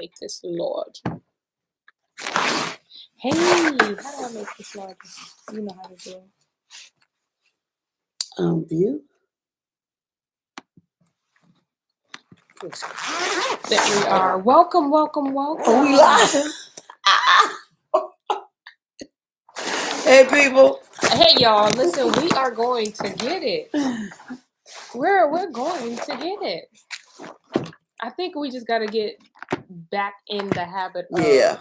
make this large? Hey, how do I make this large? You know how to do it. View. There we are. Welcome. Oh, we live. Hey, people. Hey, y'all. Listen, we are going to get it. We're going to get it. I think we just got to get back in the habit of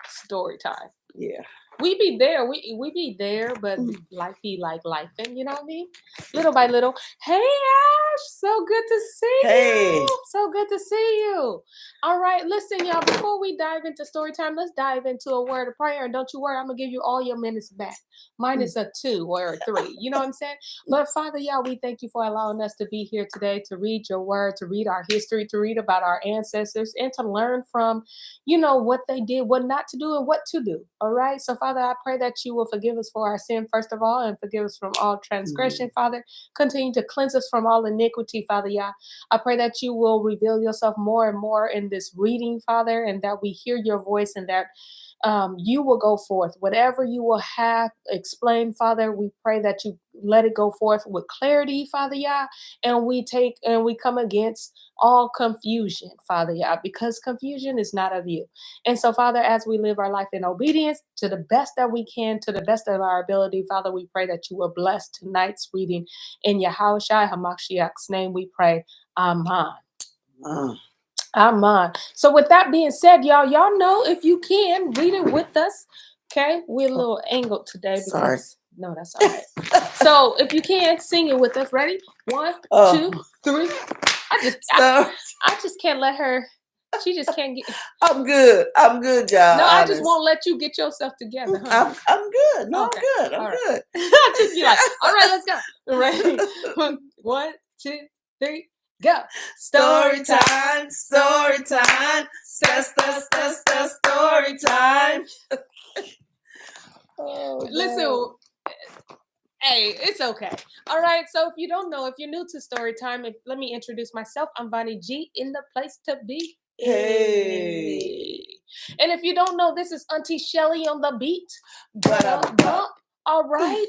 story time. Yeah. We be there, we be there, but life be like life, and you know what I mean? Little by little. Hey Ash, so good to see you. So good to see you. All right, listen, y'all, before we dive into story time, let's dive into a word of prayer. And don't you worry, I'm gonna give you all your minutes back. Minus a 2 or a 3. You know what I'm saying? But Father, y'all, we thank you for allowing us to be here today to read your word, to read our history, to read about our ancestors, and to learn from, you know, what they did, what not to do, and what to do. All right. So Father, I pray that you will forgive us for our sin, first of all, and forgive us from all transgression, Father. Continue to cleanse us from all iniquity, Father, Yah. I pray that you will reveal yourself more and more in this reading, Father, and that we hear your voice, and that you will go forth. Whatever you will have explained, Father, we pray that you let it go forth with clarity, Father, Yah, and we come against all confusion, Father, Yah, because confusion is not of you. And so, Father, as we live our life in obedience to the best that we can, to the best of our ability, Father, we pray that you will bless tonight's reading. In Yahushua HaMashiach's name we pray. Amen. Amen. So with that being said, y'all know if you can read it with us. Okay, we're a little angled today because no, that's all right. So if you can sing it with us, ready? 1, 2, 3. I just can't let her. She just can't get. I'm good, y'all. No, I just won't let you get yourself together. Huh? I'm good. No, okay. I'm good. I'm good. I just be like, all right, let's go. Ready? 1, 2, 3. Go. Story time. Story time. Listen, hey, it's okay. All right. So if you don't know, if you're new to story time, let me introduce myself. I'm Vonnie G, in the place to be. Hey. And if you don't know, this is Auntie Shelly on the beat. Bump. All right.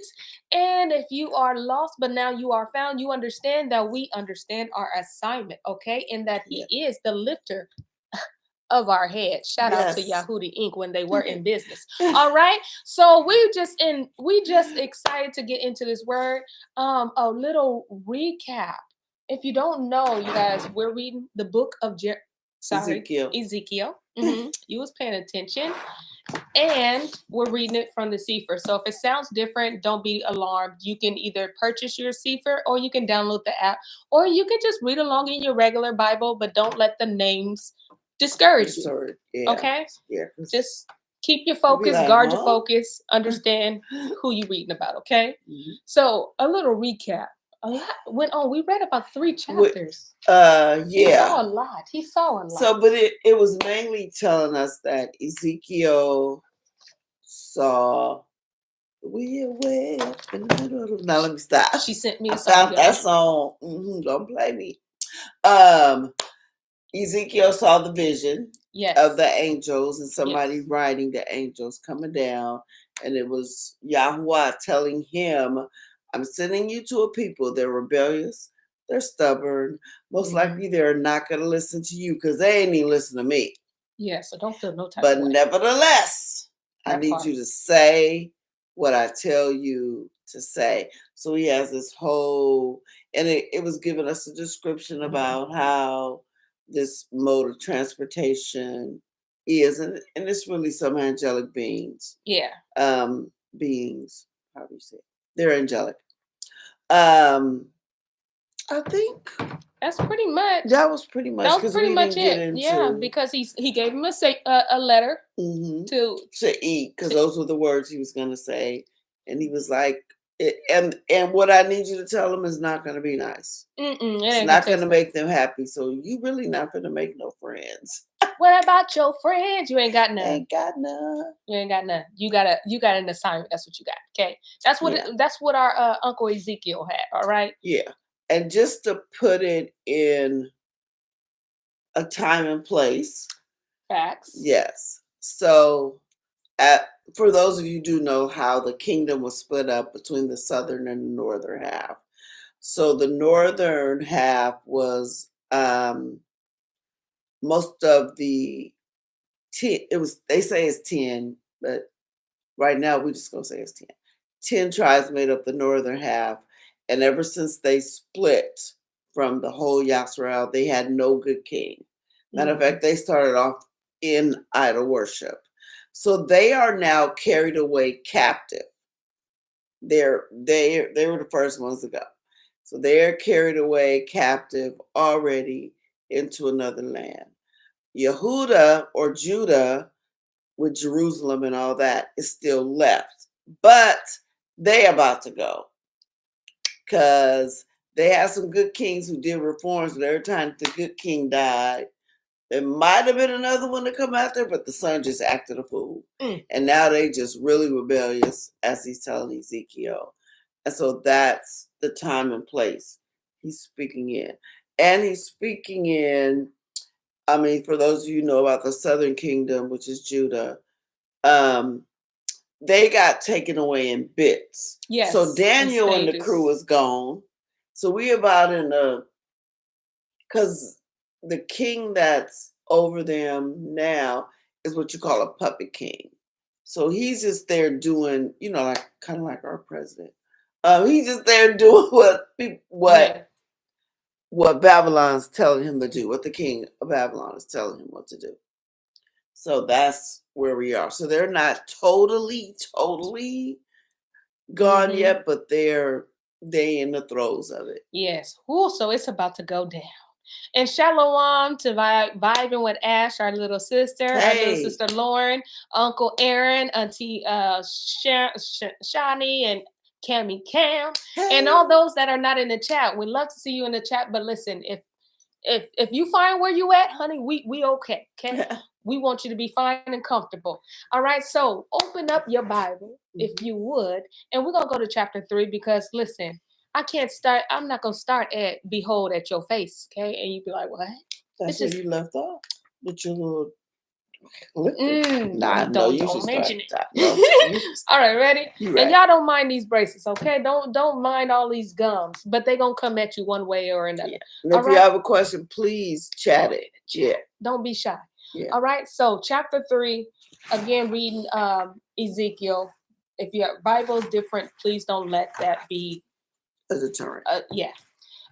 And if you are lost, but now you are found, you understand that we understand our assignment, okay? And that he is the lifter of our head. Shout out to Yahudi Inc. when they were in business. All right. So we just excited to get into this word. A little recap. If you don't know, you guys, we're reading the book of Ezekiel. Mm-hmm. You was paying attention. And we're reading it from the Sefer. So if it sounds different, don't be alarmed. You can either purchase your Sefer, or you can download the app, or you can just read along in your regular Bible, but don't let the names discourage you. Yeah. Okay? Yeah. Just keep your focus, guard your focus, understand who you're reading about, okay? Mm-hmm. So a little recap. A lot went on. We read about 3 chapters. He saw a lot. So, but it was mainly telling us that Ezekiel saw. We away up in the middle. Now let me stop. She sent me a song. I found that song. Don't play me. Ezekiel saw the vision of the angels, and somebody riding the angels coming down, and it was Yahuwah telling him, I'm sending you to a people. They're rebellious. They're stubborn. Most likely they're not going to listen to you because they ain't even listen to me. Yeah, so don't feel no type of way. But nevertheless, I need you to say what I tell you to say. So he has this whole, and it was giving us a description about how this mode of transportation is, and it's really some angelic beings. Yeah. Beings, how do you say it? They're angelic. I think that's pretty much. That was pretty much. That was pretty much it. Yeah, because he gave him a letter to eat, because those were the words he was going to say, and he was like, and what I need you to tell them is not going to be nice. It's not going to make them happy. So you really not going to make no friends. What about your friends? You ain't got none. Ain't got none. You ain't got none. You got an assignment. That's what you got. Okay, that's what our Uncle Ezekiel had. All right. Yeah. And just to put it in a time and place, Facts. Yes. So for those of you who do know how the kingdom was split up between the southern and the northern half. So the northern half was most of the 10, they say it's 10, but right now we're just gonna say it's 10. 10 tribes made up the northern half, and ever since they split from the whole Yasrael, they had no good king. Matter of fact, they started off in idol worship. So they are now carried away captive. They were the first ones to go. So they're carried away captive already into another land. Yehuda or Judah, with Jerusalem and all that, is still left. But they about to go because they had some good kings who did reforms, but every time the good king died, there might have been another one to come after, but the son just acted a fool. And now they just really rebellious, as he's telling Ezekiel. And so that's the time and place he's speaking in. And he's speaking in, I mean, for those of you who know about the southern kingdom, which is Judah, they got taken away in bits. Yes. So Daniel and the crew is gone. So we about in because the king that's over them now is what you call a puppet king. So he's just there doing, like kind of like our president. He's just there doing what Babylon's telling him to do, what the king of Babylon is telling him what to do. So that's where we are. So they're not totally gone yet, but they in the throes of it. Yes. Ooh, so it's about to go down. And shalom to vibing with Ash, our little sister, our little sister Lauren, Uncle Aaron, Auntie Shani, and Cammy Cam, and all those that are not in the chat. We'd love to see you in the chat. But listen, if you find where you at, honey, we okay. Okay. We want you to be fine and comfortable. All right. So open up your Bible, if you would, and we're gonna go to chapter 3 because listen. I'm not going to start at behold at your face, okay? And you be like, what? That's where you left off with your little don't mention it. All right, ready? Right. And y'all don't mind these braces, okay? Don't mind all these gums, but they're going to come at you one way or another. Yeah. And if you have a question, please chat it. Yeah. Don't be shy. Yeah. All right, so chapter 3, again, reading Ezekiel. If your Bible is different, please don't let that be as a term. Yeah.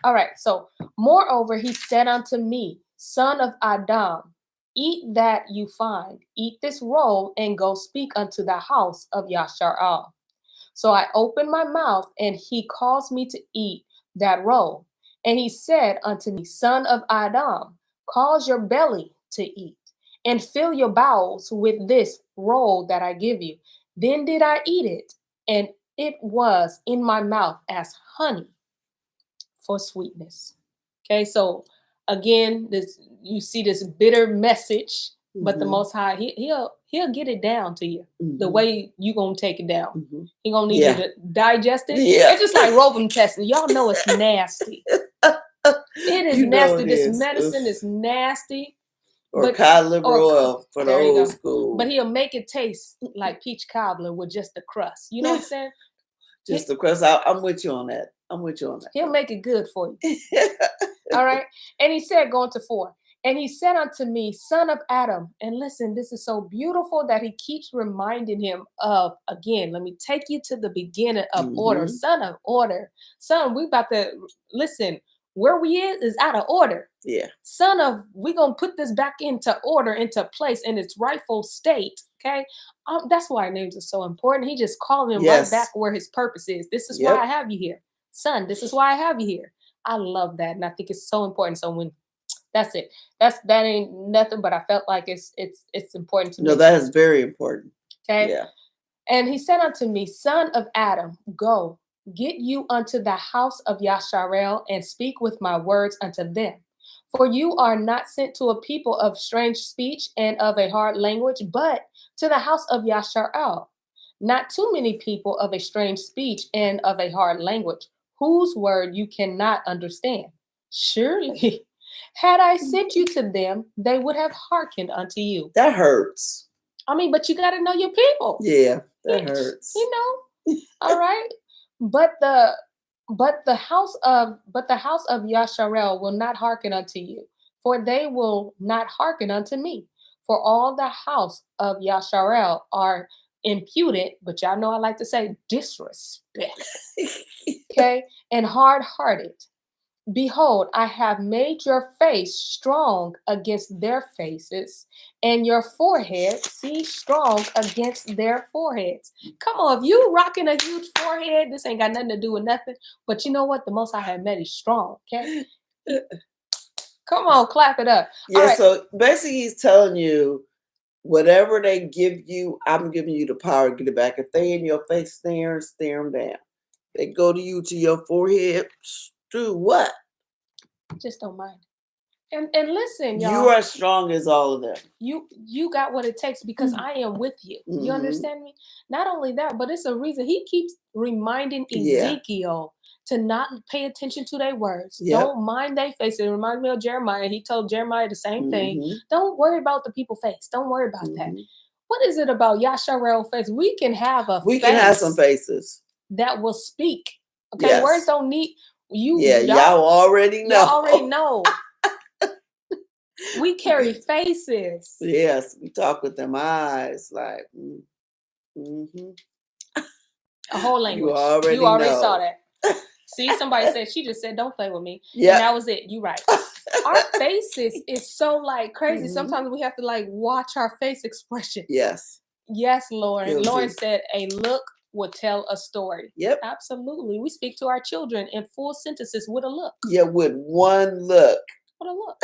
All right. So, moreover, he said unto me, son of Adam, eat that you find, eat this roll, and go speak unto the house of Yasharal. So I opened my mouth, and he caused me to eat that roll. And he said unto me, son of Adam, cause your belly to eat, and fill your bowels with this roll that I give you. Then did I eat it, and it was in my mouth as honey for sweetness. Okay, so again, you see this bitter message, but the Most High, he'll get it down to you the way you gonna take it down. He gonna need you to digest it. It's just like roving testing. Y'all know it's nasty. It is nasty. This medicine is nasty. Or cod liver oil for the old school. But he'll make it taste like peach cobbler with just the crust. You know what I'm saying? Just the crust. I'm with you on that. He'll make it good for you. All right. And he said, going to 4. And he said unto me, son of Adam. And listen, this is so beautiful that he keeps reminding him of, again, let me take you to the beginning of order. Son of order. Son, we about to, listen, where we is out of order. Yeah. Son of, we're going to put this back into order, into place in its rightful state. Okay. That's why our names are so important. He just called him right back where his purpose is. This is why I have you here. Son, this is why I have you here. I love that. And I think it's so important. So when that's it. That ain't nothing, but I felt like it's important to me. No, that is very important. Okay. Yeah. And he said unto me, son of Adam, go, get you unto the house of Yasharel and speak with my words unto them. For you are not sent to a people of strange speech and of a hard language, but to the house of Yasharel. Not too many people of a strange speech and of a hard language, whose word you cannot understand. Surely Had I sent you to them, they would have hearkened unto you. That hurts. I mean, but you got to know your people. Yeah, that hurts. You know, all right. But the house of Yasharel will not hearken unto you, for they will not hearken unto me. For all the house of Yasharel are impudent, but y'all know I like to say disrespectful, okay, and hard-hearted. Behold, I have made your face strong against their faces, and your forehead, see, strong against their foreheads. Come on, if you rocking a huge forehead, this ain't got nothing to do with nothing. But you know what? The Most I have made is strong, okay? Come on, clap it up. Yeah, right. So basically he's telling you, whatever they give you, I'm giving you the power to get it back. If they in your face, stare them down. They go to you to your forehead, do what? Just don't mind. And listen, y'all. You are strong as all of them. You got what it takes because I am with you. You understand me? Not only that, but it's a reason he keeps reminding Ezekiel to not pay attention to their words. Yep. Don't mind their face. It reminds me of Jeremiah. He told Jeremiah the same thing. Don't worry about the people's face. Don't worry about that. What is it about Yasharel face? We can have we can have some faces that will speak. Okay, yes. Words don't need you. Yeah, y'all already know. Y'all already know. We carry faces. Yes, we talk with them eyes, like a whole language. You already saw that. See, somebody said, she just said, don't play with me. Yeah. And that was it. You right. Our faces is so like crazy. Sometimes we have to like watch our face expression. Yes. Yes, Lauren. Lauren said a look will tell a story. Yep. Absolutely. We speak to our children in full sentences with a look. Yeah, with one look. With a look.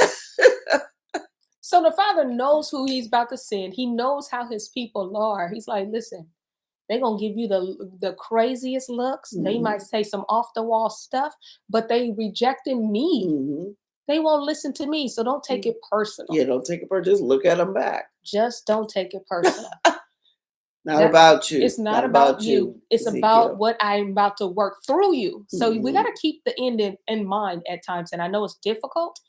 So the Father knows who he's about to send. He knows how his people are. He's like, listen, they're going to give you the craziest looks. They might say some off-the-wall stuff, but they rejecting me. They won't listen to me, so don't take it personal. Yeah, don't take it personal. Just look at them back. Just don't take it personal. Not about you. It's not about you. It's Ezekiel. About what I'm about to work through you. So we got to keep the end in mind at times. And I know it's difficult,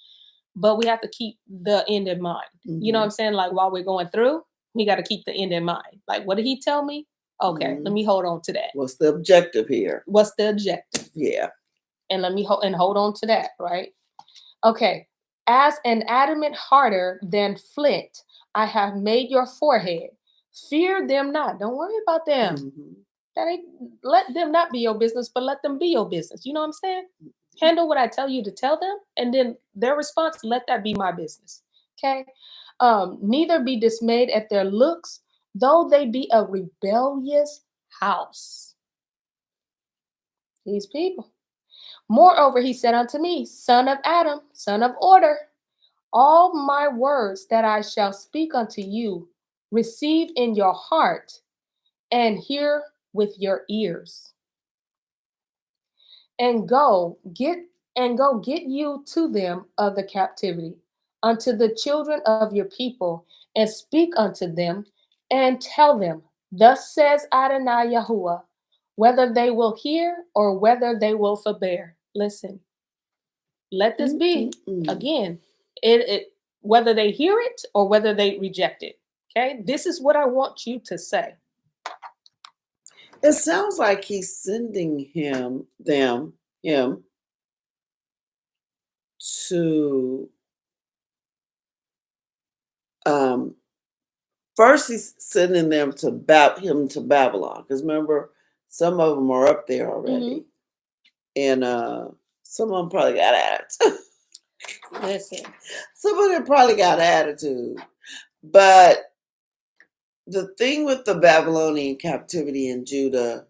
but we have to keep the end in mind. You know what I'm saying? Like while we're going through, we got to keep the end in mind. Like, what did he tell me? Okay, let me hold on to that. What's the objective here? What's the objective? Yeah. And let me hold on to that, right? Okay. As an adamant harder than flint, I have made your forehead. Fear them not. Don't worry about them. That ain't, let them not be your business, but let them be your business. You know what I'm saying? Handle what I tell you to tell them, and then their response, let that be my business. Okay? Neither be dismayed at their looks, though they be a rebellious house. These people. Moreover, he said unto me, son of Adam, son of order, all my words that I shall speak unto you, receive in your heart and hear with your ears. And go get you to them of the captivity, unto the children of your people, and speak unto them, and tell them, thus says Adonai Yahuwah, whether they will hear or whether they will forbear. Listen, let this be, again, it whether they hear it or whether they reject it. Okay, this is what I want you to say. It sounds like he's sending him to first he's sending them to Babylon, because remember, some of them are up there already, and some of them probably got attitude. Listen, some of them probably got attitude, but the thing with the Babylonian captivity in Judah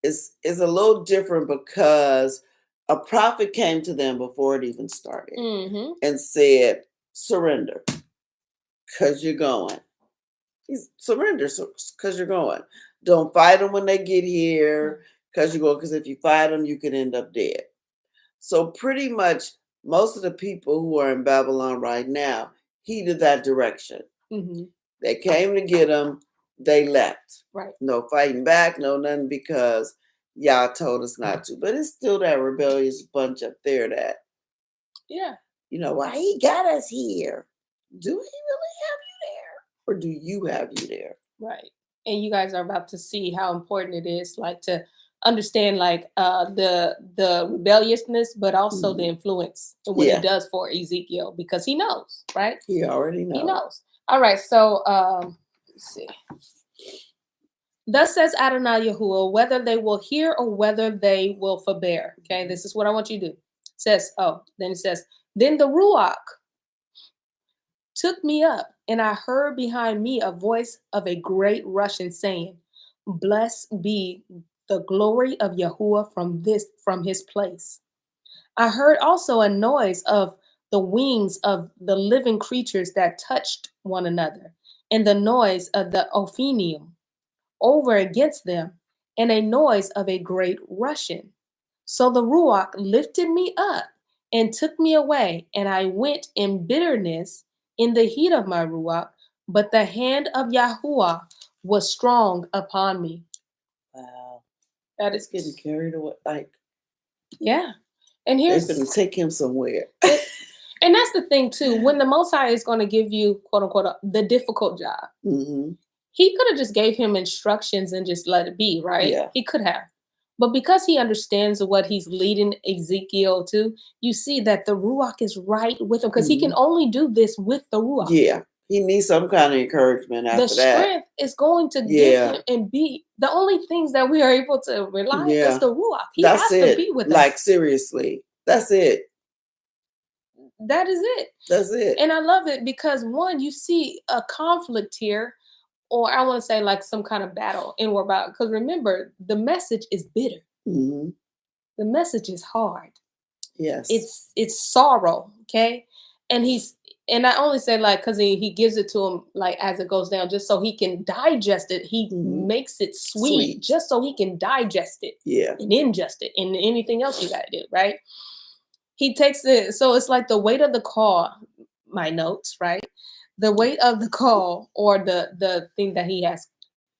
is a little different, because a prophet came to them before it even started and said, surrender, because you're going. Surrender, because you're going. Don't fight them when they get here, because you're going. Because if you fight them, you could end up dead. So pretty much most of the people who are in Babylon right now heeded that direction. They came to get them. They left. Right. No fighting back, no nothing, because y'all told us not to. But it's still that rebellious bunch up there that. Yeah. why he got us here. Do he really have you there? Or do you have you there? Right. And you guys are about to see how important it is, like, to understand, like, the rebelliousness, but also the influence and what he does for Ezekiel, because he knows, right? He already knows. He knows. All right. So let's see. Thus says Adonai Yahuwah, whether they will hear or whether they will forbear. Okay, this is what I want you to do. It says, then the Ruach took me up, and I heard behind me a voice of a great Russian saying, blessed be the glory of Yahuwah from his place. I heard also a noise of the wings of the living creatures that touched one another, and the noise of the Ophinium over against them, and a noise of a great rushing. So the Ruach lifted me up and took me away, and I went in bitterness in the heat of my Ruach, but the hand of Yahuwah was strong upon me. Wow. That is getting carried away. Like, yeah. And here's going to take him somewhere. And that's the thing too. When the Most High is going to give you, quote unquote, the difficult job, he could have just gave him instructions and just let it be, right? Yeah. He could have. But because he understands what he's leading Ezekiel to, you see that the Ruach is right with him, because he can only do this with the Ruach. Yeah. He needs some kind of encouragement after that. The strength is going to give him and be the only things that we are able to rely on is the Ruach. He has to be with us. Like, seriously. That's it. That is it. That's it. And I love it because, one, you see a conflict here, or I want to say like some kind of battle in war about. Because remember, the message is bitter. The message is hard. Yes. It's sorrow. Okay. And I only say like because he gives it to him like as it goes down, just so he can digest it. He makes it sweet just so he can digest it. Yeah. And ingest it. And anything else you got to do, right? He takes it, so it's like the weight of the call, my notes, right? The weight of the call, or the thing that he has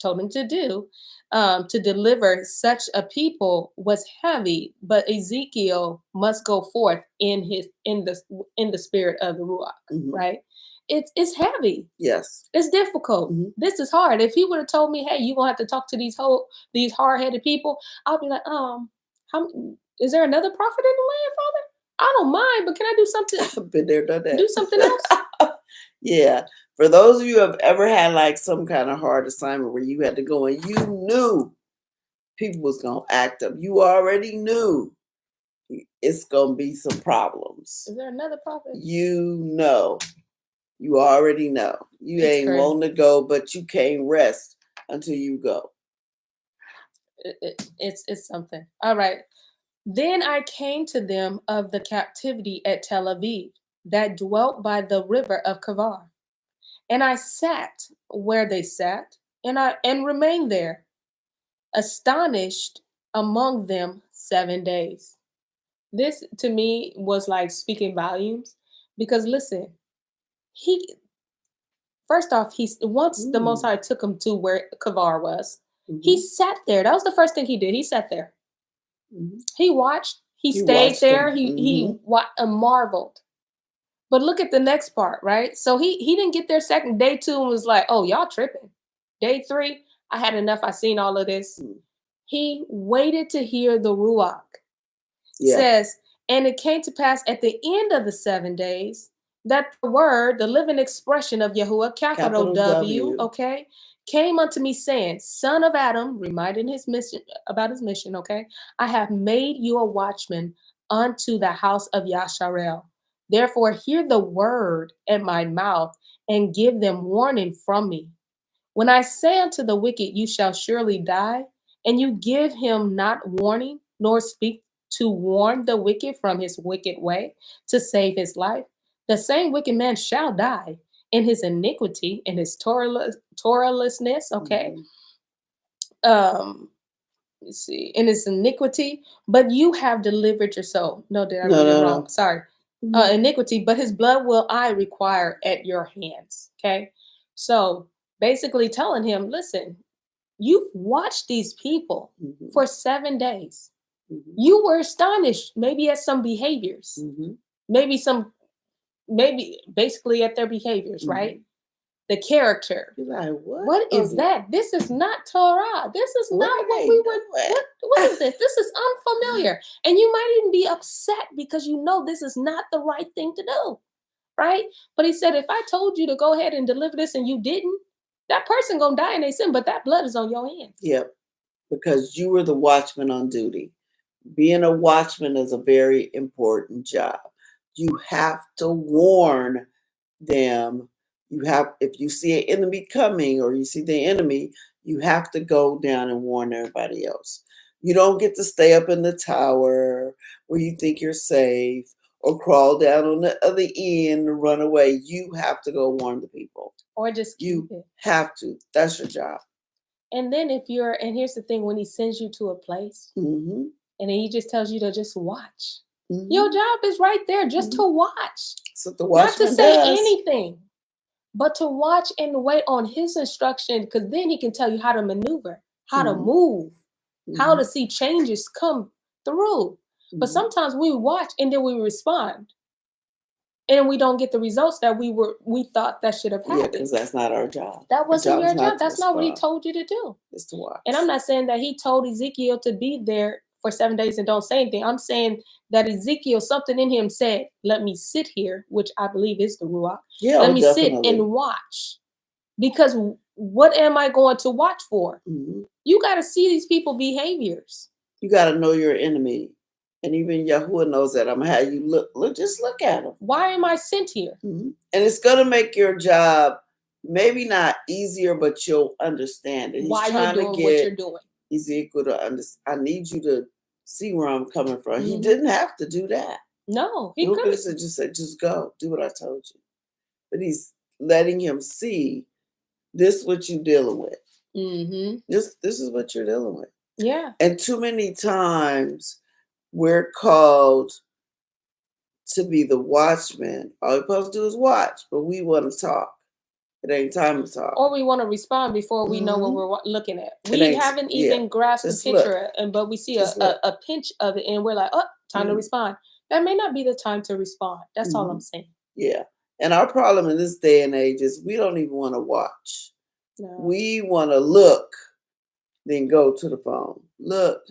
told him to do, to deliver such a people was heavy, but Ezekiel must go forth in the spirit of the Ruach, right? It's heavy. Yes. It's difficult. This is hard. If he would have told me, hey, you're gonna have to talk to these hard-headed people, I'll be like, is there another prophet in the land, Father? I don't mind, but can I do something? I've been there, done that. Do something else? Yeah. For those of you who have ever had like some kind of hard assignment where you had to go and you knew people was going to act up. You already knew it's going to be some problems. Is there another prophet? You know. You already know. You ain't wanting to go, but you can't rest until you go. It's something. All right. Then I came to them of the captivity at Tel Aviv, that dwelt by the river of Kavar. And I sat where they sat, and remained there, astonished among them 7 days. This to me was like speaking volumes, because listen, first off, once the Most High took him to where Kavar was, he sat there. That was the first thing he did. He sat there. He watched. He stayed there. He marveled. But look at the next part, right? So he didn't get there second. Day 2 and was like, oh, y'all tripping. Day 3, I had enough. I seen all of this. He waited to hear the Ruach. Says, and it came to pass at the end of the 7 days that the word, the living expression of Yahuwah, capital W, okay, came unto me saying, son of Adam, reminding his mission, okay, I have made you a watchman unto the house of Yasharel. Therefore, hear the word at my mouth and give them warning from me. When I say unto the wicked, you shall surely die, and you give him not warning, nor speak to warn the wicked from his wicked way, to save his life, the same wicked man shall die in his iniquity, in his Torahlessness, okay? Let's see, in his iniquity, but you have delivered your soul. No, did I read it wrong? Sorry. Iniquity, but his blood will I require at your hands, okay? So basically telling him, listen, you've watched these people for 7 days. You were astonished, maybe at some behaviors, maybe some maybe basically at their behaviors, right? The character. You're like, what is that? This is not Torah. This is not what we were. What is this? This is unfamiliar. And you might even be upset because you know this is not the right thing to do, right? But he said, if I told you to go ahead and deliver this and you didn't, that person gonna die in their sin, but that blood is on your hands. Yep, because you were the watchman on duty. Being a watchman is a very important job. You have to warn them. You have, if you see an enemy coming or you see the enemy, you have to go down and warn everybody else. You don't get to stay up in the tower where you think you're safe or crawl down on the other end and run away. You have to go warn the people. Or just you have to. That's your job. And then and here's the thing, when he sends you to a place and then he just tells you to just watch. Your job is right there, just to watch. So the watchman not to say anything, but to watch and wait on his instruction, because then he can tell you how to maneuver, how to move, how to see changes come through. But sometimes we watch and then we respond, and we don't get the results that we thought that should have happened. Yeah, because that's not our job. That wasn't your job. That's not what he told you to do. It's to watch. And I'm not saying that he told Ezekiel to be there for 7 days and don't say anything. I'm saying that Ezekiel, something in him said, let me sit here, which I believe is the Ruach. Yeah, let me sit and watch. Because what am I going to watch for? You got to see these people's behaviors. You got to know your enemy. And even Yahuwah knows that. I'm going to have you look, just look at them. Why am I sent here? And it's going to make your job maybe not easier, but you'll understand it. He's why trying you're doing to get what you're doing. Ezekiel to understand. I need you to see where I'm coming from. He didn't have to do that. No, he could have said, just go, do what I told you. But he's letting him see this is what you're dealing with. This is what you're dealing with. Yeah. And too many times we're called to be the watchman. All we're supposed to do is watch, but we want to talk. It ain't time to talk. Or we want to respond before we know what we're looking at. We haven't even grasped the picture, but we see a pinch of it, and we're like, oh, time to respond. That may not be the time to respond. That's all I'm saying. Yeah. And our problem in this day and age is we don't even want to watch. No. We want to look, then go to the phone. Look.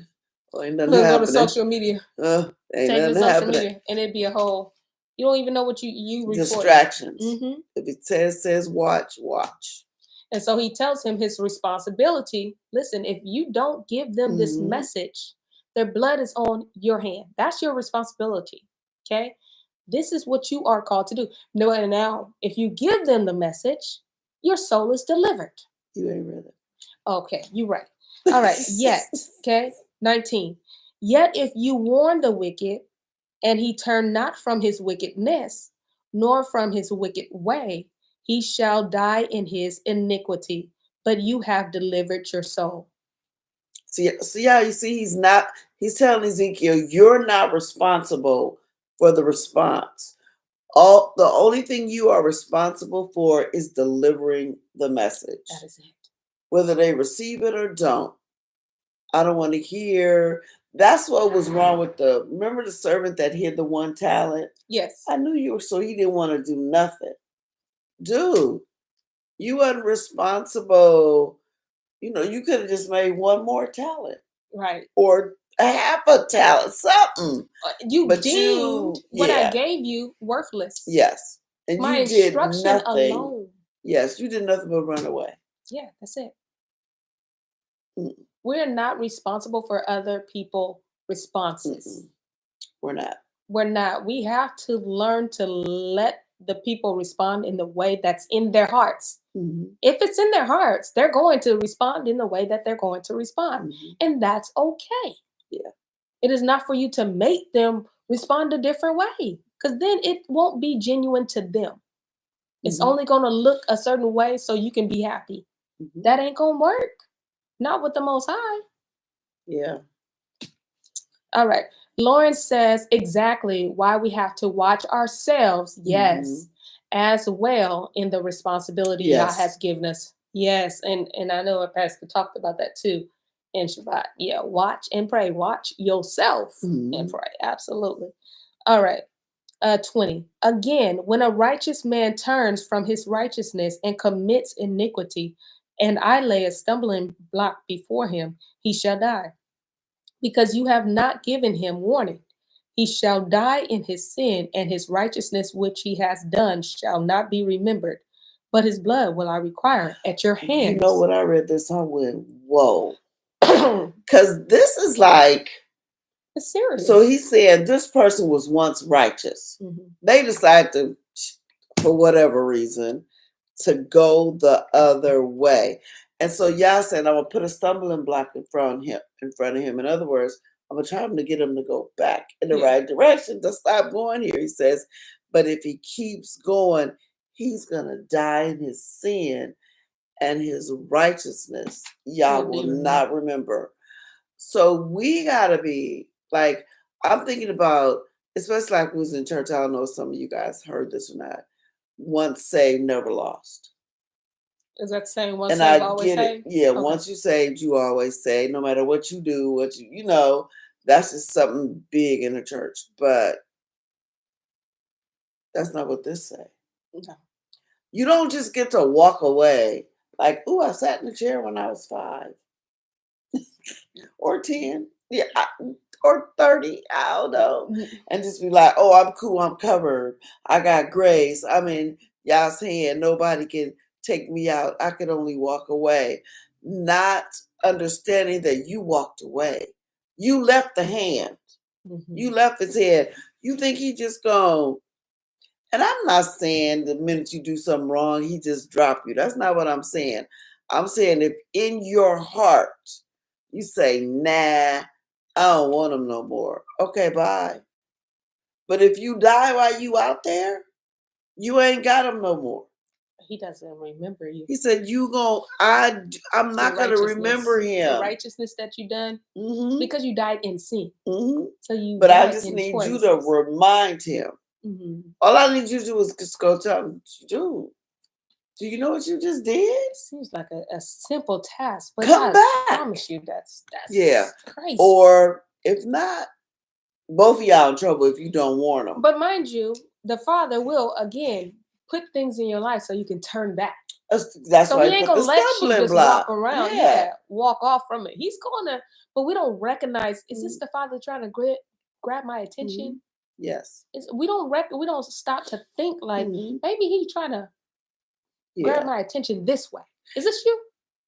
Oh, ain't nothing happening. Go to social media. Ain't Take nothing social happening. Media, and it'd be a whole. You don't even know what you report. Distractions. If it says watch. And so he tells him his responsibility. Listen, if you don't give them this message, their blood is on your hand. That's your responsibility. Okay? This is what you are called to do. Now, if you give them the message, your soul is delivered. You ain't read it. Okay, you're right. All right. Yet, okay, 19. Yet if you warn the wicked, and he turn not from his wickedness, nor from his wicked way, he shall die in his iniquity, but you have delivered your soul. See how you see he's telling Ezekiel, you're not responsible for the response. The only thing you are responsible for is delivering the message. That is it. Whether they receive it or don't. I don't want to hear. That's what was wrong with remember the servant that hid the 1 talent? Yes. I knew you were, so he didn't want to do nothing. Dude, you weren't responsible. You could have just made 1 more talent. Right. Or a half a talent, something. You deemed what I gave you worthless. Yes. And my you did instruction nothing. Alone. Yes, you did nothing but run away. Yeah, that's it. We're not responsible for other people's responses. We're not. We're not. We have to learn to let the people respond in the way that's in their hearts. If it's in their hearts, they're going to respond in the way that they're going to respond. And that's okay. Yeah. It is not for you to make them respond a different way, because then it won't be genuine to them. It's only going to look a certain way so you can be happy. That ain't going to work. Not with the Most High. Yeah. All right. Lawrence says exactly why we have to watch ourselves, yes, as well in the responsibility God has given us. Yes, and I know our pastor talked about that too in Shabbat. Yeah, watch and pray. Watch yourself and pray. Absolutely. All right. 20. Again, when a righteous man turns from his righteousness and commits iniquity, and I lay a stumbling block before him, he shall die, because you have not given him warning. He shall die in his sin, and his righteousness which he has done shall not be remembered. But his blood will I require at your hands. You know, when I read this, I went, whoa. Because this is like, it's serious. So he said this person was once righteous. Mm-hmm. They decided to, for whatever reason, to go the other way. And so Yah said, I'm going to put a stumbling block in front of him. In other words, I'm going to try to get him to go back in the right direction, to stop going here. He says, but if he keeps going, he's going to die in his sin, and his righteousness, Yah will not remember. So we got to be like, I'm thinking about, especially like we was in church, I don't know if some of you guys heard this or not, once saved, never lost. Is that saying once saved, always saved? Yeah, okay. Once you saved, you always saved, no matter what you do, what you know, that's just something big in the church. But that's not what this say. No. You don't just get to walk away like, ooh, I sat in the chair when I was 5 or 10. Yeah, or 30, I don't know. Mm-hmm. And just be like, oh, I'm cool, I'm covered. I got grace. I'm in Yah's hand. Nobody can take me out. I could only walk away. Not understanding that you walked away. You left the hand. Mm-hmm. You left his hand. You think he just gone. And I'm not saying the minute you do something wrong, he just drop you. That's not what I'm saying. I'm saying if in your heart you say, nah, I don't want him no more. Okay, bye. But if you die while you out there, you ain't got him no more. He doesn't remember you. He said, I'm not going to remember him. The righteousness that you done, mm-hmm. because you died in sin. Mm-hmm. So you. But I just need you to remind him. Mm-hmm. All I need you to do is just go tell him, dude, do you know what you just did? It seems like a simple task, but come back. I promise you that's crazy. Or if not, both of y'all in trouble if you don't warn them. But mind you, the Father will again put things in your life so you can turn back. That's so why he ain't gonna let you just walk around, walk off from it. He's gonna, but we don't recognize. Is this the Father trying to grab my attention? Mm-hmm. Yes. We don't stop to think like maybe he's trying to grab my attention this way. Is this you?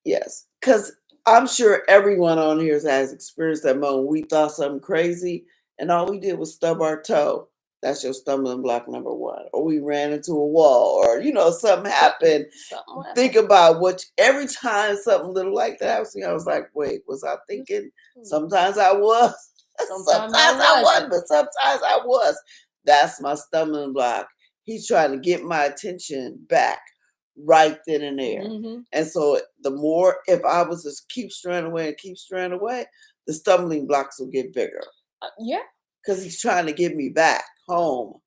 Yes, because I'm sure everyone on here has experienced that moment. We thought something crazy, and all we did was stub our toe. That's your stumbling block number 1. Or we ran into a wall, or something happened. Think about every time something little like that happened, I was like, wait, was I thinking? Sometimes I was. Sometimes I wasn't, but sometimes I was. That's my stumbling block. He's trying to get my attention back right then and there. Mm-hmm. And so the more, if I was just keep straying away, the stumbling blocks will get bigger. Yeah. Because he's trying to get me back home.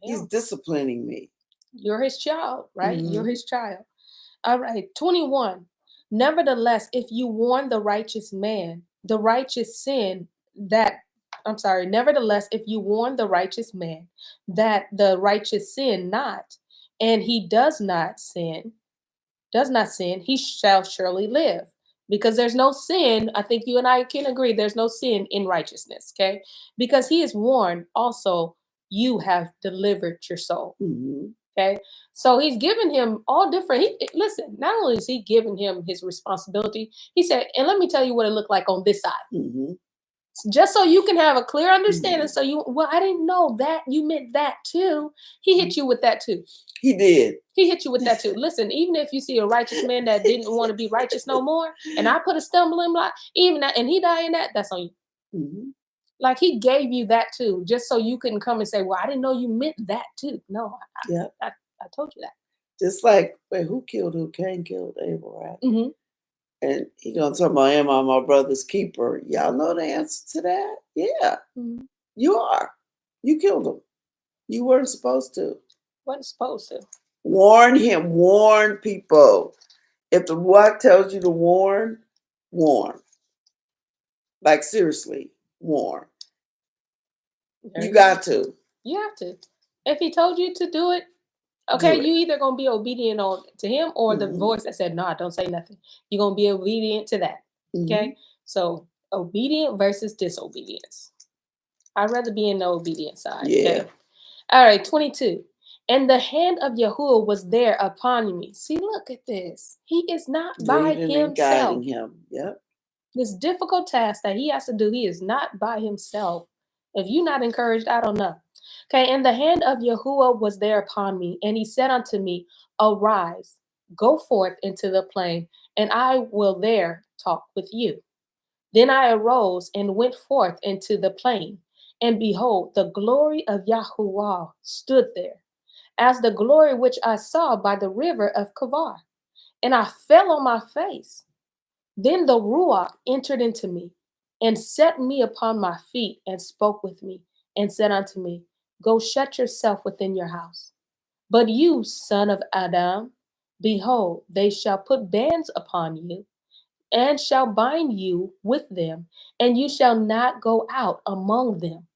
He's disciplining me. You're his child, right? Mm-hmm. You're his child. All right. 21. Nevertheless, if you warn the righteous man, the righteous sin nevertheless, if you warn the righteous man that the righteous sin not, and he does not sin, he shall surely live. Because there's no sin, I think you and I can agree, there's no sin in righteousness, okay? Because he is warned, also, you have delivered your soul, okay? So he's given him all different, listen, not only is he giving him his responsibility, he said, and let me tell you what it looked like on this side. Mm-hmm. Just so you can have a clear understanding. Mm-hmm. I didn't know that you meant that too. He hit you with that too. He did. He hit you with that too. Listen, even if you see a righteous man that didn't want to be righteous no more, and I put a stumbling block, even that, and he died in that, that's on you. Mm-hmm. Like he gave you that too, just so you couldn't come and say, well, I didn't know you meant that too. No, I told you that. Just like, wait, who killed who? Cain killed Abel, right? Mm-hmm. And he gonna talk about, am I my brother's keeper? Y'all know the answer to that? Yeah. Mm-hmm. You are. You killed him. You weren't supposed to. Wasn't supposed to. Warn him. Warn people. If the Ruach tells you to warn, warn. Like seriously, warn. You got to. You have to. If he told you to do it, okay, you either gonna be obedient to him or the voice that said, "No, don't say nothing." You're gonna be obedient to that. Okay, so obedient versus disobedience. I'd rather be in the obedient side. Yeah. Okay. All right, 22. And the hand of Yahuwah was there upon me. See, look at this. He is not by himself. Guiding him. Yep. This difficult task that he has to do, he is not by himself. If you're not encouraged, I don't know. Okay, and the hand of Yahuwah was there upon me, and he said unto me, Arise, go forth into the plain, and I will there talk with you. Then I arose and went forth into the plain, and behold, the glory of Yahuwah stood there, as the glory which I saw by the river of Kavar. And I fell on my face. Then the Ruach entered into me, and set me upon my feet, and spoke with me, and said unto me, Go shut yourself within your house. But you, son of Adam, behold, they shall put bands upon you, and shall bind you with them, and you shall not go out among them.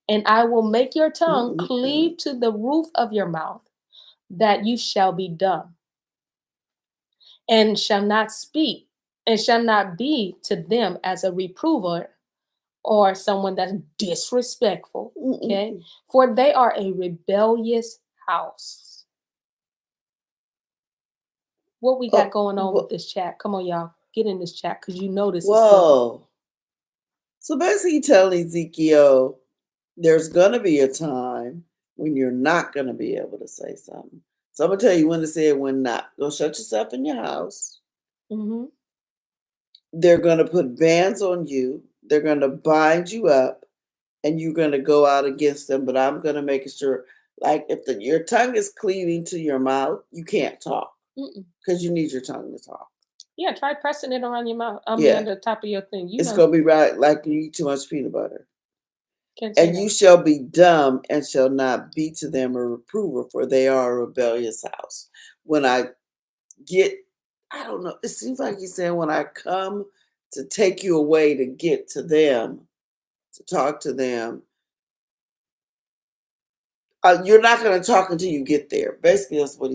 And I will make your tongue cleave to the roof of your mouth, that you shall be dumb, and shall not speak, and shall not be to them as a reprover or someone that's disrespectful. Okay, for they are a rebellious house. What we got going on with this chat? Come on, y'all, get in this chat because you know this is good. So basically, telling Ezekiel, there's gonna be a time when you're not gonna be able to say something. So I'm gonna tell you when to say it, when not. Go shut yourself in your house. They're gonna put bands on you. They're gonna bind you up, and you're gonna go out against them. But I'm gonna make sure, like, if your tongue is cleaving to your mouth, you can't talk because you need your tongue to talk. Yeah, try pressing it around your mouth. I mean, on the top of your thing. It's gonna be right like you eat too much peanut butter. And you shall be dumb and shall not be to them a reprover, for they are a rebellious house. When I don't know, it seems like he's saying when I come to take you away to get to them, to talk to them, you're not going to talk until you get there. Basically, that's what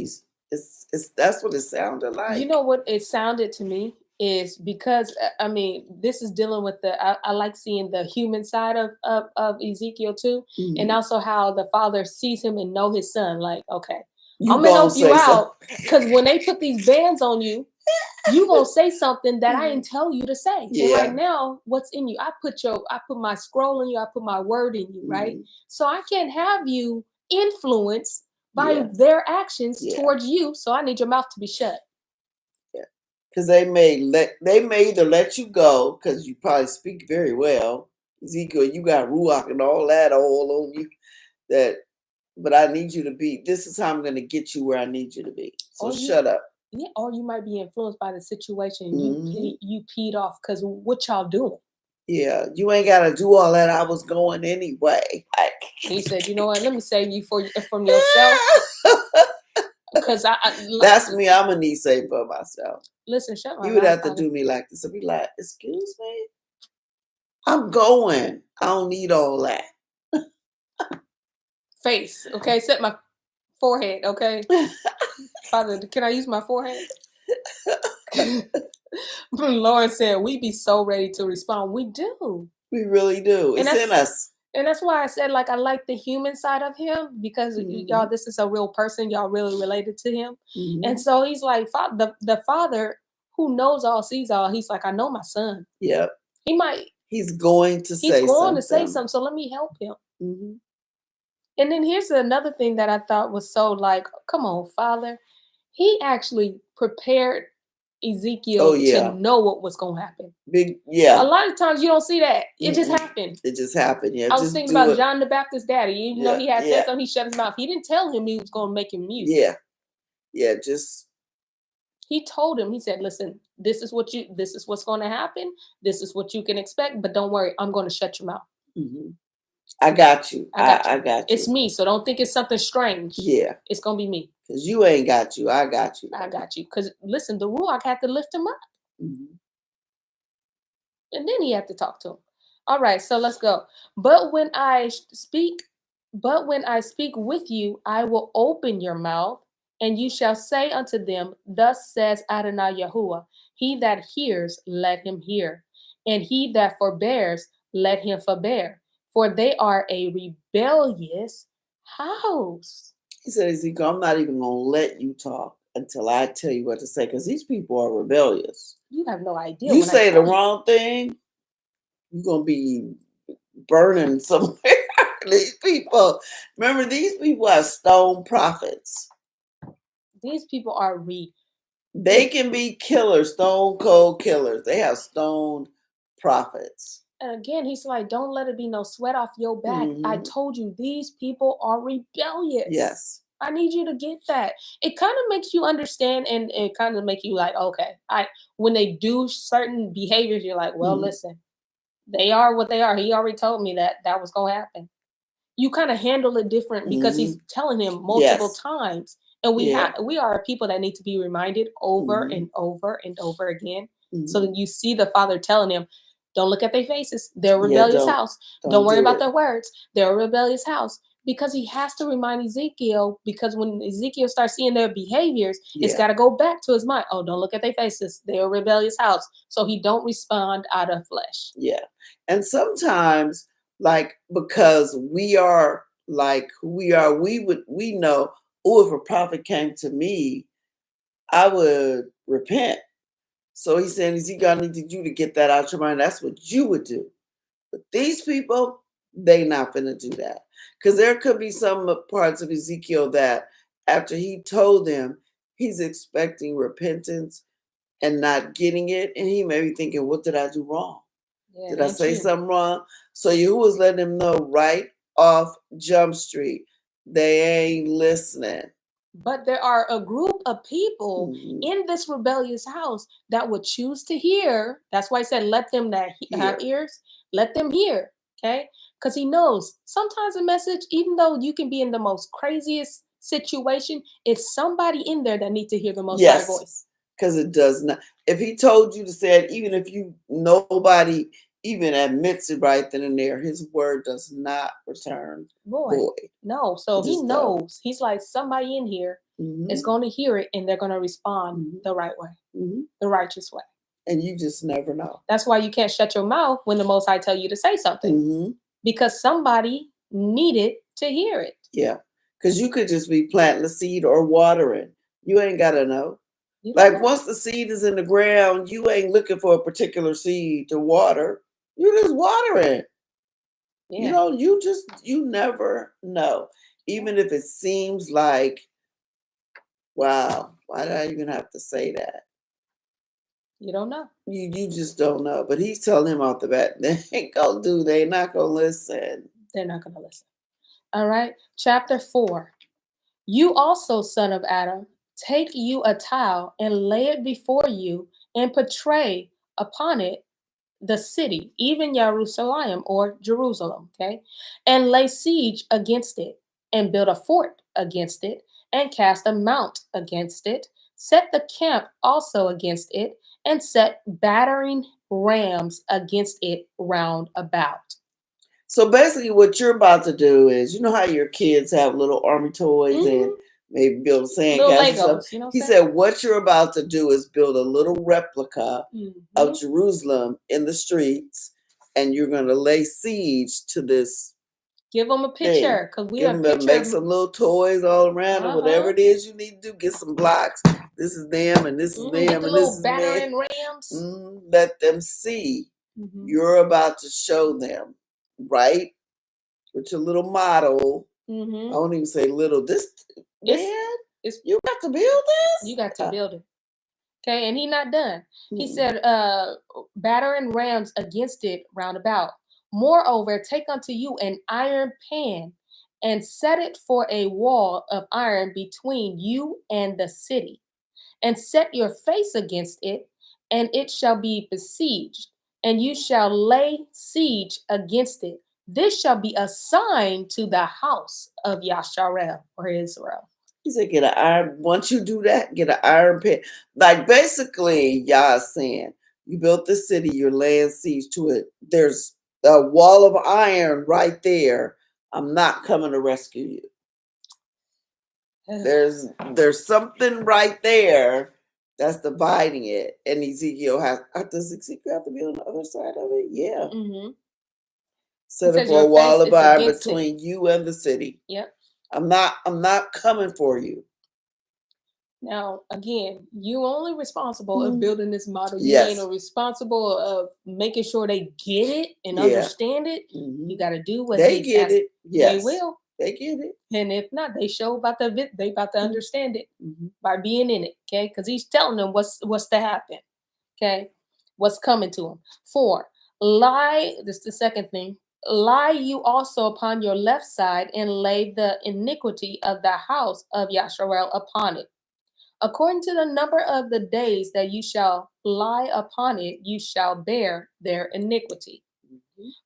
that's what it sounded like. You know what it sounded to me is because, I mean, this is dealing with I like seeing the human side of Ezekiel too. And also how the father sees him and know his son. Like, okay, I'm gonna help you out because when they put these bands on you, you gonna say something that I didn't tell you to say. And right now, what's in you? I put my scroll in you. I put my word in you, right? So I can't have you influenced by their actions towards you. So I need your mouth to be shut. Because they may either let you go because you probably speak very well. Ezekiel, you got ruach and all that all on you. But I need you to be. This is how I'm going to get you where I need you to be. So shut up. Yeah, or you might be influenced by the situation. You peed off because what y'all doing? Yeah, you ain't got to do all that. I was going anyway. He said, you know what? Let me save you from yourself. Because that's me. I'm a need save for myself. Listen, shut my mouth. You would have to do me like this. I'd be like, excuse me? I'm going. I don't need all that. Face, okay? Set my forehead, okay? Father, can I use my forehead? Lauren said, we be so ready to respond. We do. We really do. It's in us. And that's why I said, like, I like the human side of him because y'all, this is a real person. Y'all really related to him. And so he's like, the father who knows all, sees all. He's like, I know my son. Yep. He's going to say something. So let me help him. And then here's another thing that I thought was so like, come on, Father. He actually prepared Ezekiel to know what was going to happen. A lot of times you don't see that. It just happened. It just happened. Yeah. I was thinking about John the Baptist's daddy. Even though he had said something, he shut his mouth. He didn't tell him he was going to make him mute. Yeah. Yeah. He told him, he said, listen, this is what's going to happen. This is what you can expect. But don't worry, I'm going to shut your mouth. I got you. I got you. It's me. So don't think it's something strange. Yeah. It's going to be me. Because you ain't got you. I got you. I got you. Because listen, the Ruach had to lift him up. And then he had to talk to him. All right, so let's go. But when I speak But when I speak with you, I will open your mouth, and you shall say unto them, Thus says Adonai Yahuwah, he that hears, let him hear, and he that forbears, let him forbear, for they are a rebellious house. He said, Ezekiel, I'm not even going to let you talk until I tell you what to say, because these people are rebellious. You have no idea. You say the wrong thing, you're going to be burning somewhere. These people, remember, these people are stone prophets. These people are They can be killers, stone cold killers. They have stoned prophets. And again, he's like, don't let it be no sweat off your back. I told you, these people are rebellious. Yes. I need you to get that. It kind of makes you understand, and it kind of make you like, okay, when they do certain behaviors, you're like, well, listen, they are what they are. He already told me that was going to happen. You kind of handle it different because he's telling him multiple times. And we are people that need to be reminded over and over and over again. So that you see the Father telling him, don't look at their faces. They're a rebellious house. Don't worry about their words. They're a rebellious house. Because he has to remind Ezekiel, because when Ezekiel starts seeing their behaviors, it's got to go back to his mind. Oh, don't look at their faces. They're a rebellious house. So he don't respond out of flesh. Yeah. And sometimes, like, because we are like who we are, we know, oh, if a prophet came to me, I would repent. So he's saying, Ezekiel, I needed you to get that out your mind. That's what you would do. But these people, they not gonna do that. Because there could be some parts of Ezekiel that after he told them, he's expecting repentance and not getting it. And he may be thinking, what did I do wrong? Yeah, did I say something wrong? So Yahuwah's letting him know right off Jump Street, they ain't listening. But there are a group of people in this rebellious house that would choose to hear. That's why I said, let them that have ears, let them hear. Okay? Because he knows sometimes a message, even though you can be in the most craziest situation, it's somebody in there that needs to hear the most High voice. Because it does not. If he told you to say it, even if nobody even admits it right then and there, his word does not return void. No, so he knows. He's like, somebody in here is going to hear it, and they're going to respond the right way, the righteous way. And you just never know. That's why you can't shut your mouth when the Most High tell you to say something, because somebody needed to hear it. Yeah, because you could just be planting a seed or watering. You ain't got to know. Like, once the seed is in the ground, you ain't looking for a particular seed to water. You just water it. Yeah. You never know. Even if it seems like, wow, why did I even have to say that? You don't know. You just don't know. But he's telling him off the bat, they ain't gonna do, they're not gonna listen. They're not gonna listen. All right. Chapter 4. You also, son of Adam, take you a towel and lay it before you and portray upon it the city, even Jerusalem or Jerusalem, okay? And lay siege against it and build a fort against it and cast a mount against it. Set the camp also against it and set battering rams against it round about. So basically what you're about to do is, you know how your kids have little army toys and maybe build a sandcastle stuff? He said, what you're about to do is build a little replica of Jerusalem in the streets, and you're going to lay siege to this. Give them a picture, because we have pictures. Make some little toys all around, or whatever it is you need to do. Get some blocks. This is them, and this is them, and this is battering rams. Let them see. You're about to show them, right? With your little model. I won't even say little. You got to build this? You got to build it. Okay, and he not done. He said, battering rams against it round about. Moreover, take unto you an iron pan and set it for a wall of iron between you and the city, and set your face against it, and it shall be besieged, and you shall lay siege against it. This shall be a sign to the house of Yasharel or Israel. He said, get an iron. Once you do that, get an iron pan. Like, basically, Yah's saying, you built the city, you're laying siege to it. There's a wall of iron right there I'm not coming to rescue you. There's something right there that's dividing it. And Ezekiel does Ezekiel have to be on the other side of it? Yeah. Mm-hmm. Set up a wall of iron between you and the city. Yep. I'm not coming for you. Now, again, you only responsible of building this model. You Yes. ain't responsible of making sure they get it and understand it. You got to do what they get it. Yes. They will. They get it. And if not, they about to understand it by being in it. Okay, because he's telling them what's to happen. Okay, what's coming to them. 4, lie. This is the second thing. Lie you also upon your left side and lay the iniquity of the house of Yasharel upon it. According to the number of the days that you shall lie upon it, you shall bear their iniquity.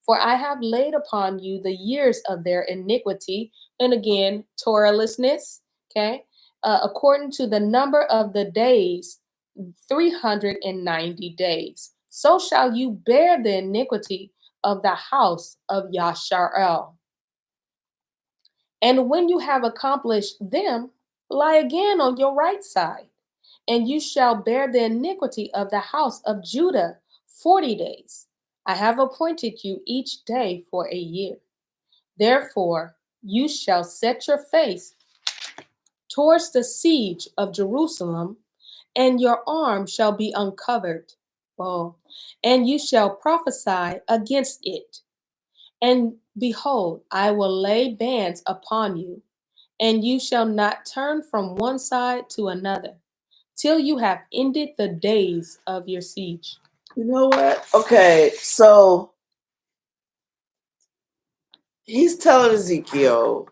For I have laid upon you the years of their iniquity, and again, Torahlessness, okay? According to the number of the days, 390 days. So shall you bear the iniquity of the house of Yasharel. And when you have accomplished them, lie again on your right side, and you shall bear the iniquity of the house of Judah 40 days. I have appointed you each day for a year. Therefore, you shall set your face towards the siege of Jerusalem, and your arm shall be uncovered. Oh, and you shall prophesy against it. And behold, I will lay bands upon you, and you shall not turn from one side to another, till you have ended the days of your siege. You know what? Okay, so he's telling Ezekiel,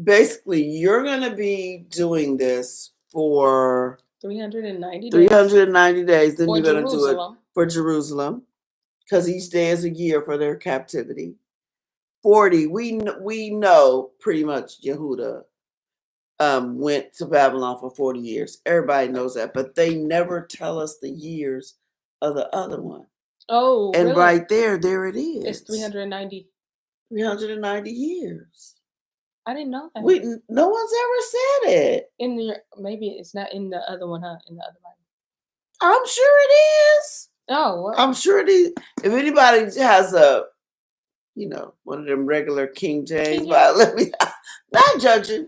basically, you're going to be doing this for 390 days. 390 days. Then you're going to do it for Jerusalem, because each day is a year for their captivity. 40, we know pretty much Yehuda went to Babylon for 40 years. Everybody knows that, but they never tell us the years of the other one. Oh, and really? Right there it is. It's 390. 390 years. I didn't know that. No one's ever said it. Maybe it's not in the other one, huh? In the other Bible. I'm sure it is. Oh, well. I'm sure it is. If anybody has one of them regular King James, but let me not judging.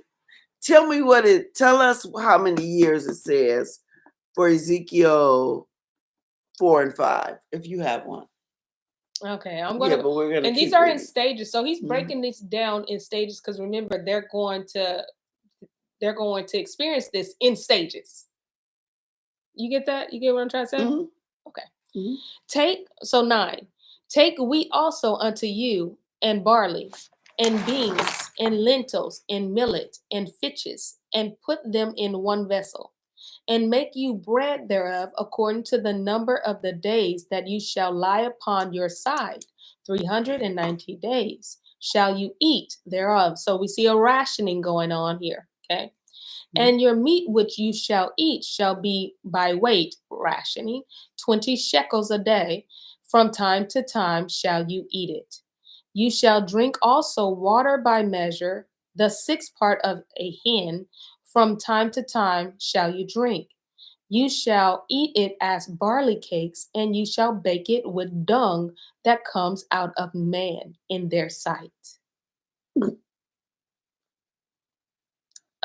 Tell us how many years it says for Ezekiel 4 and 5, if you have one. Okay, I'm gonna. But we're gonna. And these are in stages, so he's breaking this down in stages because remember they're going to experience this in stages. You get that? You get what I'm trying to say? Okay. Take 9. Take wheat also unto you, and barley, and beans, and lentils, and millet, and fitches, and put them in one vessel, and make you bread thereof according to the number of the days that you shall lie upon your side. 390 days shall you eat thereof. So we see a rationing going on here, okay? And your meat which you shall eat shall be by weight, rationing, 20 shekels a day. From time to time shall you eat it. You shall drink also water by measure, the 6th part of a hin. From time to time shall you drink. You shall eat it as barley cakes, and you shall bake it with dung that comes out of man in their sight.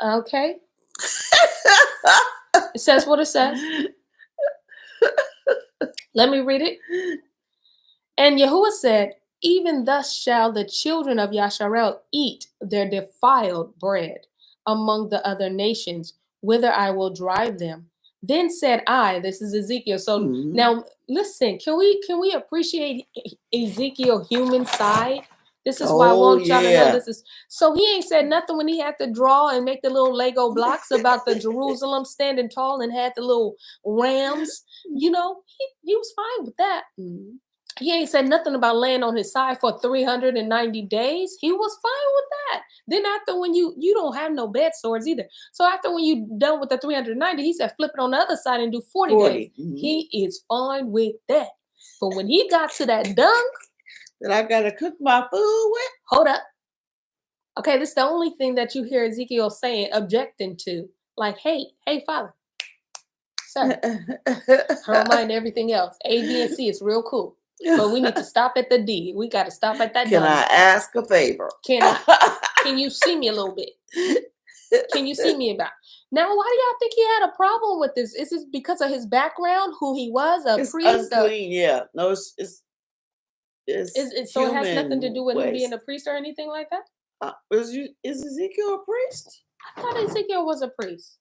Okay. It says what it says. Let me read it. And Yahuwah said, even thus shall the children of Yasharel eat their defiled bread among the other nations, whither I will drive them. Then said I, this is Ezekiel. So now listen, can we appreciate Ezekiel human side? This is why I want y'all to know this is. So he ain't said nothing when he had to draw and make the little Lego blocks about the Jerusalem standing tall and had the little rams. He was fine with that. He ain't said nothing about laying on his side for 390 days. He was fine with that. Then after when you don't have no bed sores either. So after when you done with the 390, he said flip it on the other side and do 40 days. He is fine with that. But when he got to that dung, that I gotta cook my food with. Hold up. Okay, this is the only thing that you hear Ezekiel saying, objecting to. Like, hey, Father, sir, I don't mind everything else. A, B, and C is real cool. But we need to stop at the D. We got to stop at that. Can I ask a favor? Can you see me a little bit? Can you see me about? Now, why do y'all think he had a problem with this? Is this because of his background, who he was, it's priest? Unclean, yeah. No, it's so it has nothing to do with him being a priest or anything like that? Is Ezekiel a priest? I thought Ezekiel was a priest.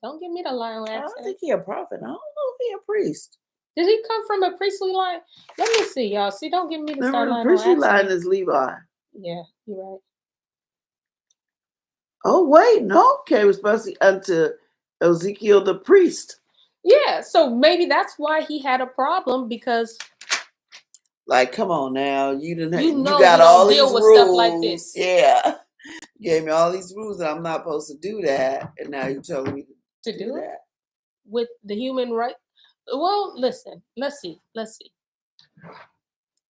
Don't give me the lie on accent. I don't think he's a prophet. I don't know if he's a priest. Did he come from a priestly line? Let me see, y'all. See, don't give me the start line. The priestly line is Levi. Yeah, you're right. Oh, wait, no. Okay, was supposed to be unto Ezekiel the priest. Yeah, so maybe that's why he had a problem, because like, come on now, you know got you all these deal with rules. Stuff like this. Yeah, you gave me all these rules that I'm not supposed to do that, and now you're telling me to do that with the human right. Well, listen, let's see.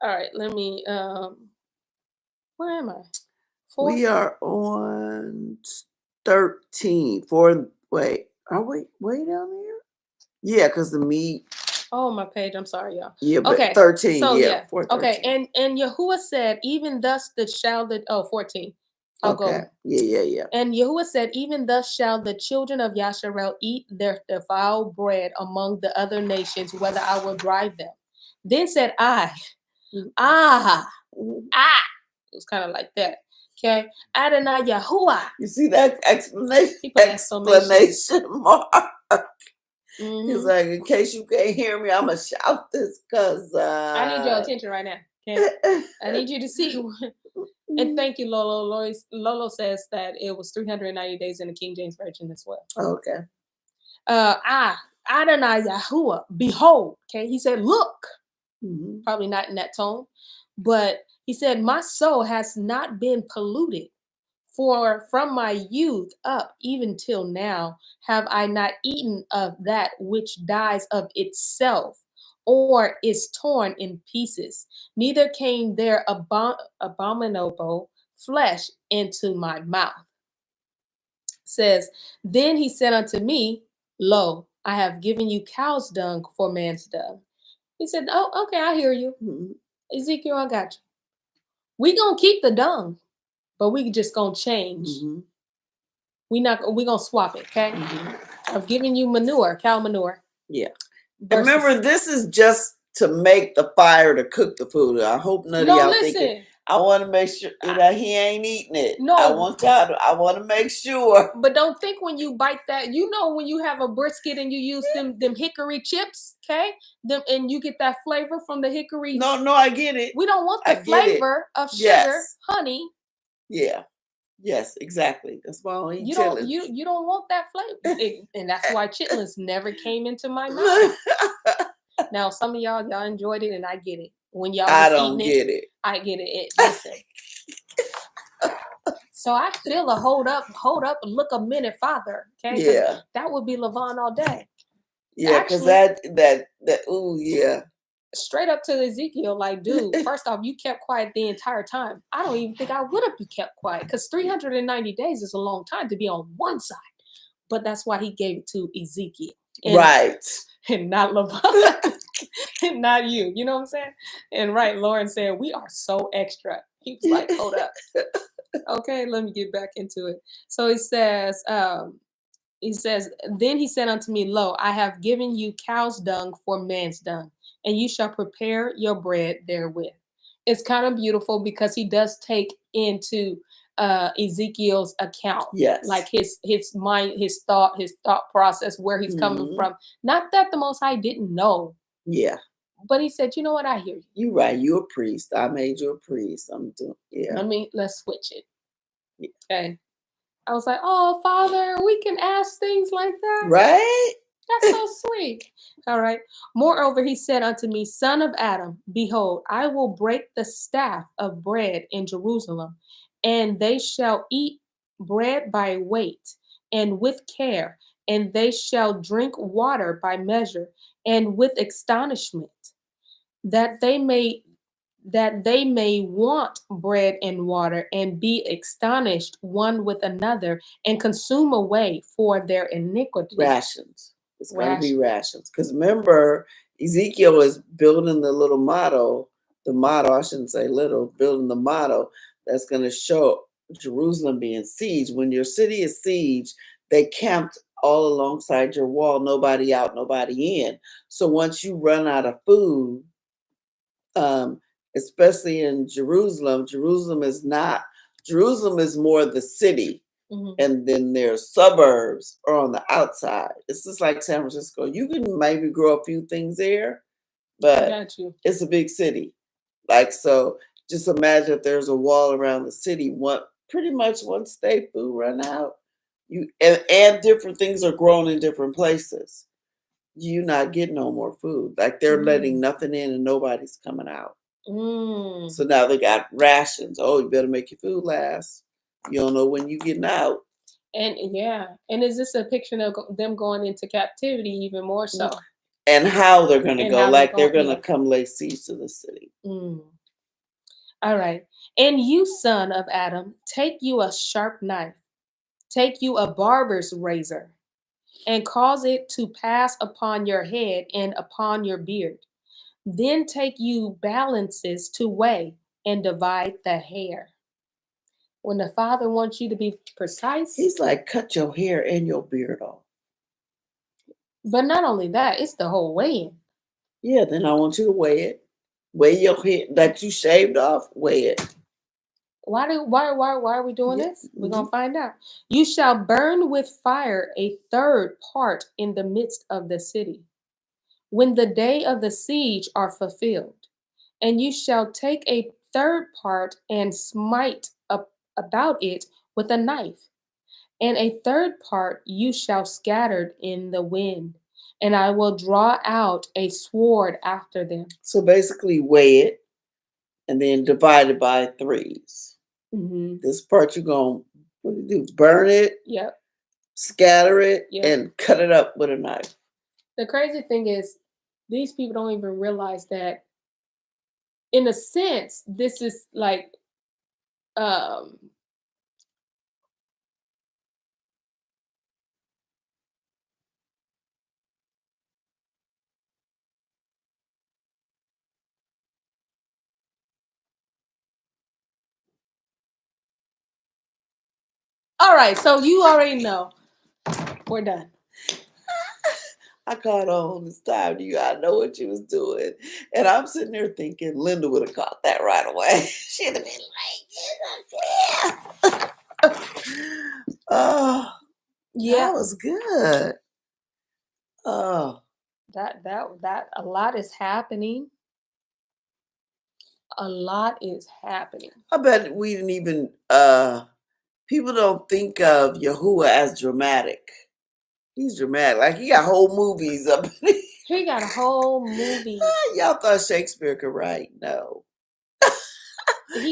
All right, let me. Where am I? 4? We are on 13. 4. Wait, are we way down there? Yeah, because the meat. Oh, my page. I'm sorry, y'all. Yeah, but okay. 13. So, yeah. 4, 13. Okay, and Yahuwah said, even thus shall the 14. I'll go. Yeah. And Yahuwah said, even thus shall the children of Yasharel eat their defiled bread among the other nations, whether I will drive them. Then said I, it was kind of like that. Okay, Adonai Yahuwah. You see that exclamation mark? He's like, in case you can't hear me, I'm gonna shout this because I need your attention right now. Okay, I need you to see. And thank you, Lolo. Lolo says that it was 390 days in the King James Version as well. Okay. Adonai Yahuwah, behold. Okay, he said, look. Mm-hmm. Probably not in that tone, but he said, my soul has not been polluted, for from my youth up even till now have I not eaten of that which dies of itself or is torn in pieces, neither came there abominable flesh into my mouth. Says, then he said unto me, lo, I have given you cow's dung for man's dung. He said, oh, okay, I hear you. Mm-hmm. Ezekiel, I got you. We gonna keep the dung, but we just gonna change. Mm-hmm. We gonna swap it, okay? Mm-hmm. I've given you manure, cow manure. Yeah. Remember, this is just to make the fire to cook the food. I hope none of y'all thinking. I want to make sure that he ain't eating it. No, I want to make sure. But don't think when you bite that, when you have a brisket and you use them hickory chips, okay? And you get that flavor from the hickory. No, I get it. We don't want the flavor of sugar, honey. Yeah. Yes, exactly. That's why I don't eat chitlins. You don't want that flavor. And that's why chitlins never came into my mouth. Now, some of y'all enjoyed it, and I get it. When y'all was don't get it. I get it. Listen. So I feel a hold up, look a minute, Father. Okay? Yeah. That would be Levon all day. Yeah, because that ooh, yeah. Straight up to Ezekiel, like, dude, first off, you kept quiet the entire time. I don't even think I would have been kept quiet, because 390 days is a long time to be on one side. But that's why he gave it to Ezekiel. Right. And not Levon. And not you. You know what I'm saying? And right, Lauren said, we are so extra. He was like, hold up. Okay, let me get back into it. So he says, then he said unto me, lo, I have given you cow's dung for man's dung, and you shall prepare your bread therewith. It's kind of beautiful because he does take into Ezekiel's account. Yes. Like his mind, his thought process, where he's coming from. Not that the Most High didn't know. Yeah. But he said, you know what? I hear you. You're right. You're a priest. I made you a priest. I'm doing, yeah. Let's switch it. Yeah. Okay. I was like, oh, Father, we can ask things like that. Right? That's so sweet. All right. Moreover, he said unto me, son of Adam, behold, I will break the staff of bread in Jerusalem, and they shall eat bread by weight and with care, and they shall drink water by measure and with astonishment, that they may that they may want bread and water and be astonished one with another and consume away for their iniquity. Rations. It's going to be rations. Because remember, Ezekiel is building the little model, I shouldn't say little, building the model that's going to show Jerusalem being sieged. When your city is sieged, they camped all alongside your wall, nobody out, nobody in. So once you run out of food, especially in Jerusalem, Jerusalem is more the city. And then their suburbs are on the outside. It's just like San Francisco. You can maybe grow a few things there, but it's a big city. Like, so just imagine if there's a wall around the city, pretty much once they food run out, and different things are grown in different places, you not getting no more food. Like they're letting nothing in and nobody's coming out. So now they got rations. Oh, you better make your food last. You don't know when you're getting out. And is this a picture of them going into captivity even more so? And how they're going to go, like they're going to come lay siege to the city. All right. And you, son of Adam, take you a sharp knife, take you a barber's razor, and cause it to pass upon your head and upon your beard. Then take you balances to weigh and divide the hair. When the Father wants you to be precise, he's like, cut your hair and your beard off. But not only that, it's the whole weighing. Yeah, then I want you to weigh it. Weigh your hair that you shaved off, weigh it. Why are we doing this? We're going to find out. You shall burn with fire a third part in the midst of the city, when the day of the siege are fulfilled. And you shall take a third part and smite about it with a knife. And a third part you shall scatter in the wind, and I will draw out a sword after them. So basically weigh it and then divide it by threes. This part you're going to burn it, scatter it, and cut it up with a knife. The crazy thing is, these people don't even realize that, in a sense, this is like, all right, so you already know. We're done. I caught on this time. I know what you was doing. And I'm sitting there thinking Linda would have caught that right away. She'd have been like, oh, that was good. Oh. That a lot is happening. A lot is happening. I bet we didn't even people don't think of Yahuwah as dramatic. He's dramatic. Like he got whole movies up. He got a whole movie. Y'all thought Shakespeare could write? No.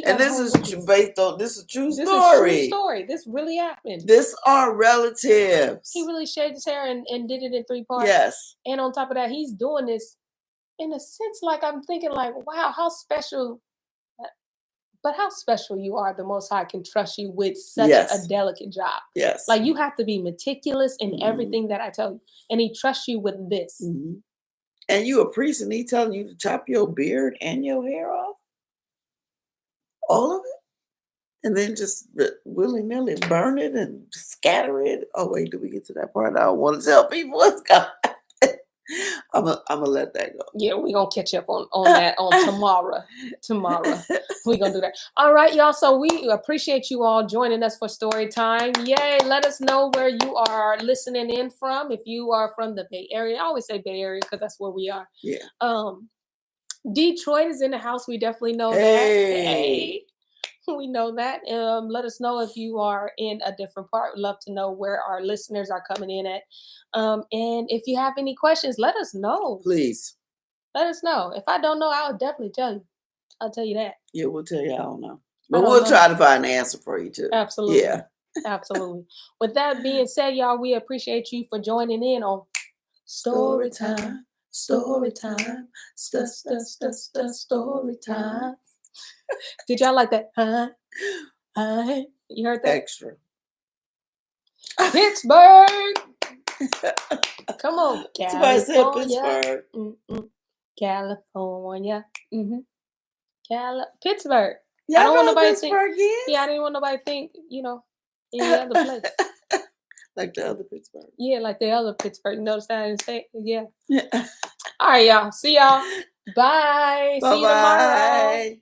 And this is based on this is a true story. This is a true story. This really happened. This are relatives. He really shaved his hair and did it in 3 parts. Yes. And on top of that, he's doing this in a sense like I'm thinking like, wow, how special. But how special you are, the Most High can trust you with such a delicate job. Yes. Like you have to be meticulous in everything that I tell you. And he trusts you with this. And you a priest and he telling you to chop your beard and your hair off? All of it? And then just willy-nilly burn it and scatter it? Oh, wait, did we get to that part? I don't want to tell people what's going on. I'm gonna let that go. Yeah, we're gonna catch up on that on tomorrow. We're gonna do that. All right, y'all. So we appreciate you all joining us for story time. Yay! Let us know where you are listening in from. If you are from the Bay Area, I always say Bay Area because that's where we are. Yeah. Detroit is in the house. We definitely know that. Hey. We know that. Let us know if you are in a different part. We'd love to know where our listeners are coming in at. And if you have any questions, let us know. Please. Let us know. If I don't know, I'll definitely tell you. I'll tell you that. Yeah, we'll tell you I don't know. But we'll try to find an answer for you too. Absolutely. Yeah. Absolutely. With that being said, y'all, we appreciate you for joining in on Story Time. Story time. Story time. Did y'all like that? You heard that? Extra. Pittsburgh. Come on, Somebody said California. Pittsburgh. California. Pittsburgh. Y'all I don't want know nobody Pittsburgh think. is? Yeah, I didn't want nobody to think, any other place. Like the other Pittsburgh. Yeah, like the other Pittsburgh. You notice that I didn't say? Yeah. All right, y'all. See y'all. Bye. See you tomorrow.